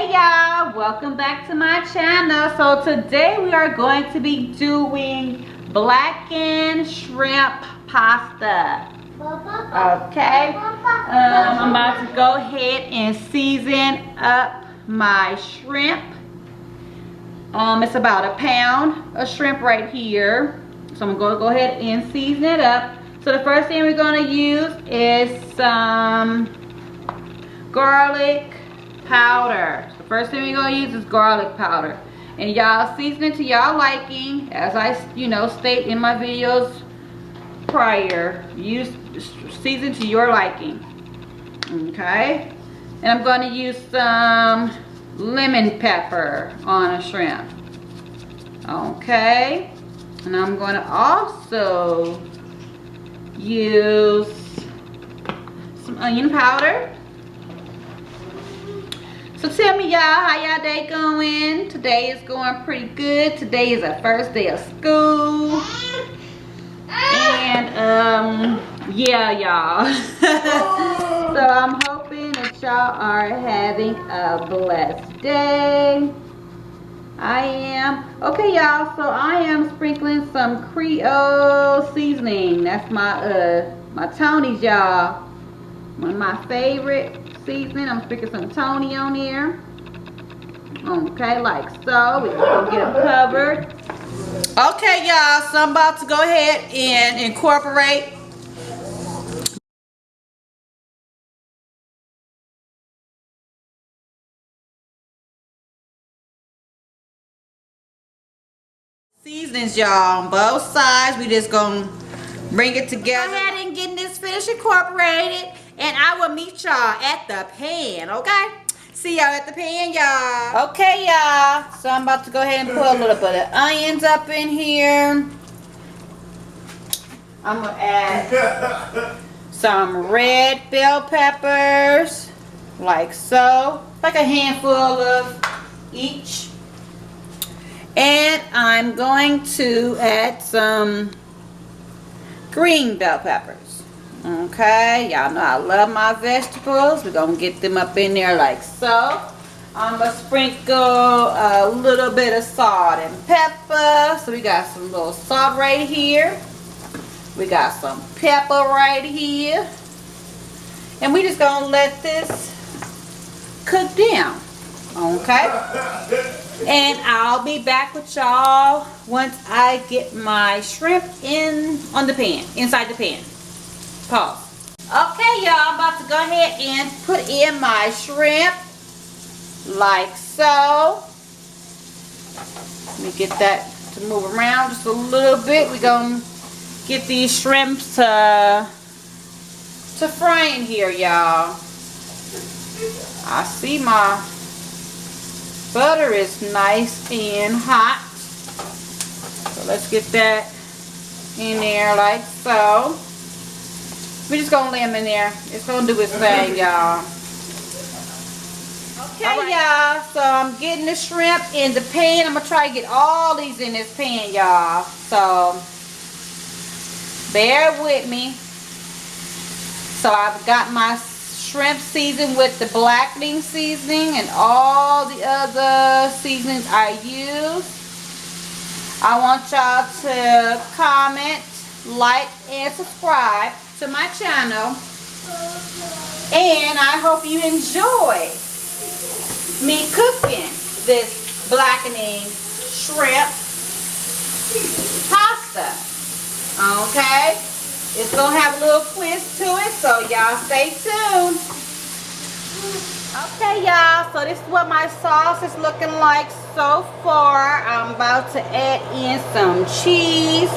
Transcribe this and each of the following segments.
Hey y'all, welcome back to my channel. So today we are going to be doing blackened shrimp pasta. Okay, I'm about to go ahead and season up my shrimp. It's about a pound of shrimp right here. So I'm going to go ahead and season it up. So the first thing we're going to use is some garlic powder. The first thing we're going to use is garlic powder. And y'all season it to y'all liking. As I state in my videos prior, use season to your liking. Okay, and I'm going to use some lemon pepper on a shrimp. Okay, and I'm going to also use some onion powder. So tell me y'all, how y'all day going? Today is going pretty good. Today is our first day of school. And yeah y'all. So I'm hoping that y'all are having a blessed day. I am. Okay y'all, so I am sprinkling some Creo seasoning. That's my Tony's, y'all. One of my favorite seasoning. I'm sprinkling some Tony on here. Okay, like so. We're gonna get them covered. Okay y'all, so I'm about to go ahead and incorporate seasonings, y'all, on both sides. We just gonna bring it together. Go ahead and get this finished incorporated, and I will meet y'all at the pan. Okay, see y'all at the pan, y'all. Okay y'all, so I'm about to go ahead and put a little bit of onions up in here. I'm gonna add some red bell peppers, like so, like a handful of each. And I'm going to add some green bell peppers. Okay, y'all know I love my vegetables. We're gonna get them up in there like so. I'm gonna sprinkle a little bit of salt and pepper. So we got some little salt right here. We got some pepper right here. And we just gonna let this cook down. Okay? And I'll be back with y'all once I get my shrimp on the pan, inside the pan. Pause. Okay, y'all, I'm about to go ahead and put in my shrimp, like so. Let me get that to move around just a little bit. We're gonna get these shrimps to frying here, y'all. I see my butter is nice and hot. So let's get that in there like so. We're just gonna lay them in there. It's gonna do its thing, y'all. Okay, y'all. So I'm getting the shrimp in the pan. I'm gonna try to get all these in this pan, y'all. So bear with me. So I've got my shrimp seasoned with the blackening seasoning and all the other seasonings I use. I want y'all to comment, like, and subscribe to my channel. And I hope you enjoy me cooking this blackening shrimp pasta. Okay? It's gonna have a little twist to it, so y'all stay tuned. Okay, y'all, so this is what my sauce is looking like so far. I'm about to add in some cheese,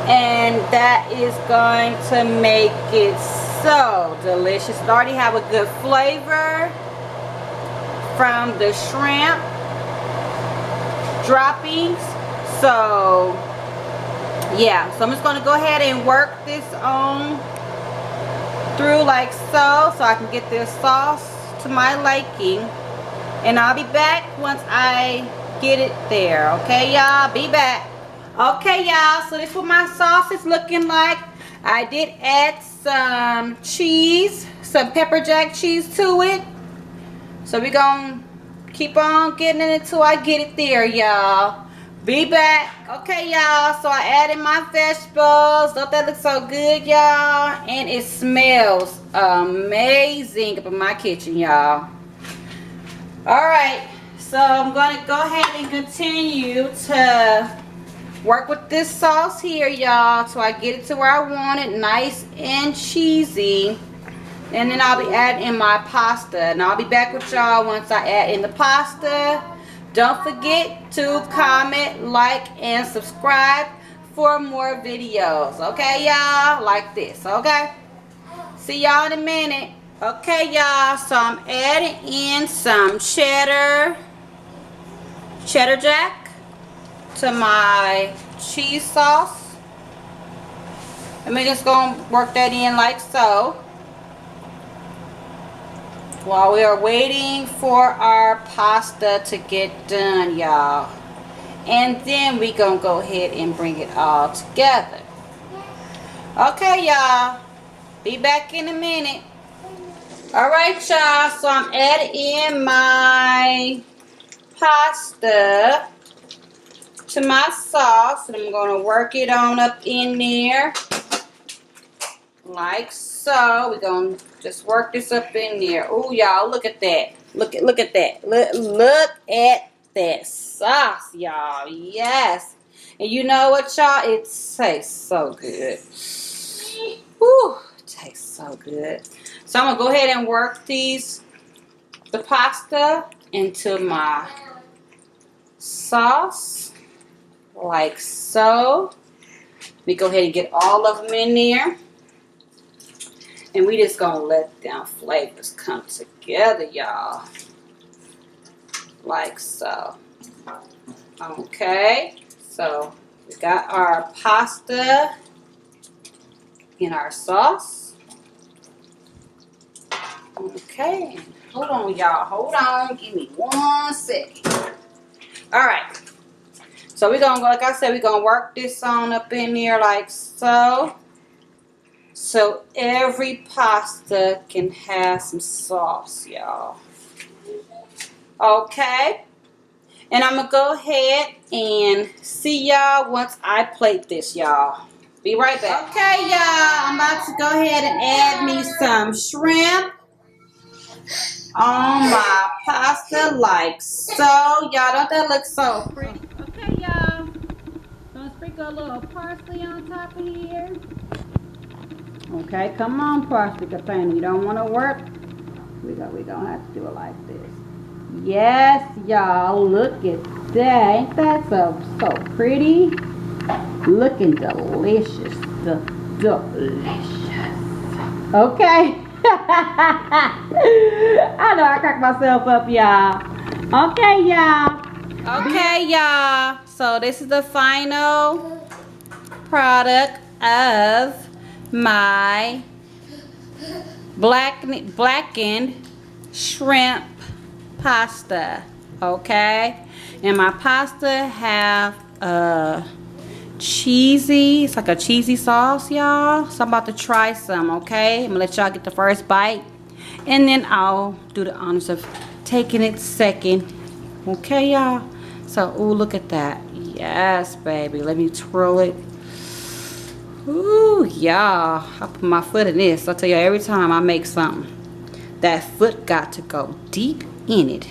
and that is going to make it so delicious. It already have a good flavor from the shrimp droppings. So yeah, so I'm just going to go ahead and work this on through like so I can get this sauce to my liking. And I'll be back once I get it there. Okay, y'all, be back. Okay, y'all, so this is what my sauce is looking like. I did add some cheese, some pepper jack cheese to it. So we gonna keep on getting it until I get it there, y'all. Be back. Okay, y'all. So I added my vegetables. Don't that look so good, y'all? And it smells amazing up in my kitchen, y'all. Alright. So I'm gonna go ahead and continue to work with this sauce here, y'all, so I get it to where I want it, nice and cheesy. And then I'll be adding in my pasta, and I'll be back with y'all once I add in the pasta. Don't forget to comment, like, and subscribe for more videos. Okay, y'all? Like this, okay? See y'all in a minute. Okay, y'all, so I'm adding in some cheddar jack to my cheese sauce. And we're just gonna work that in like so while we are waiting for our pasta to get done, y'all. And then we gonna go ahead and bring it all together. Okay, y'all, be back in a minute. All right, y'all, so I'm adding in my pasta to my sauce, and I'm going to work it on up in there like so. We're going to just work this up in there. Oh, y'all, look at that. Look at that. Look at that sauce, y'all. Yes. And you know what, y'all? It tastes so good. Whew, it tastes so good. So I'm going to go ahead and work the pasta into my sauce. Like so. We go ahead and get all of them in there. And we just gonna let them flavors come together, y'all. Like so. Okay. So we got our pasta in our sauce. Okay. Hold on, y'all. Hold on. Give me 1 second. Alright. So we're going to, like I said, we're going to work this on up in there like so. So every pasta can have some sauce, y'all. Okay. And I'm going to go ahead and see y'all once I plate this, y'all. Be right back. Okay, y'all. I'm about to go ahead and add me some shrimp on my pasta like so. Y'all, don't that look so pretty? Okay, y'all. Gonna sprinkle a little parsley on top of here. Okay, come on, parsley container. You don't want to work. We gonna have to do it like this. Yes, y'all. Look at that. Ain't that so pretty? Looking delicious. Delicious. Okay. I know I cracked myself up, y'all. Okay, y'all. Okay, y'all. So this is the final product of my blackened shrimp pasta. Okay, and my pasta have cheesy, it's like a cheesy sauce, y'all. So I'm about to try some. Okay, I'm gonna let y'all get the first bite, and then I'll do the honors of taking it second. Okay, y'all. So, ooh, look at that. Yes, baby. Let me twirl it. Ooh, y'all. I put my foot in this. I tell you, every time I make something, that foot got to go deep in it.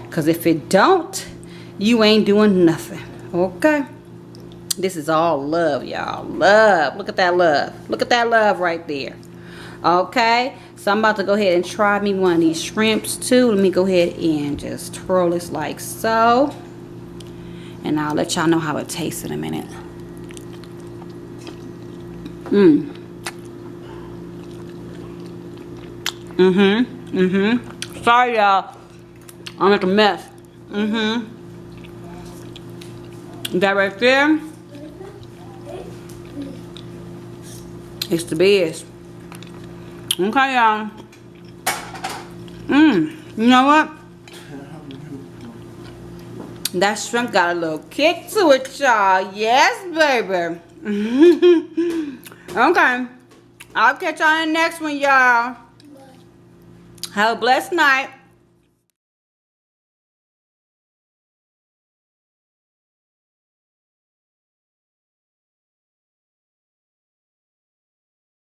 Because if it don't, you ain't doing nothing. Okay? This is all love, y'all. Love. Look at that love. Look at that love right there. Okay? So I'm about to go ahead and try me one of these shrimps too. Let me go ahead and just twirl this like so. And I'll let y'all know how it tastes in a minute. Sorry, y'all. I'm at a mess. That right there. It's the best. Okay, y'all. You know what? That shrimp got a little kick to it, y'all. Yes, baby. Okay. I'll catch y'all in the next one, y'all. Have a blessed night.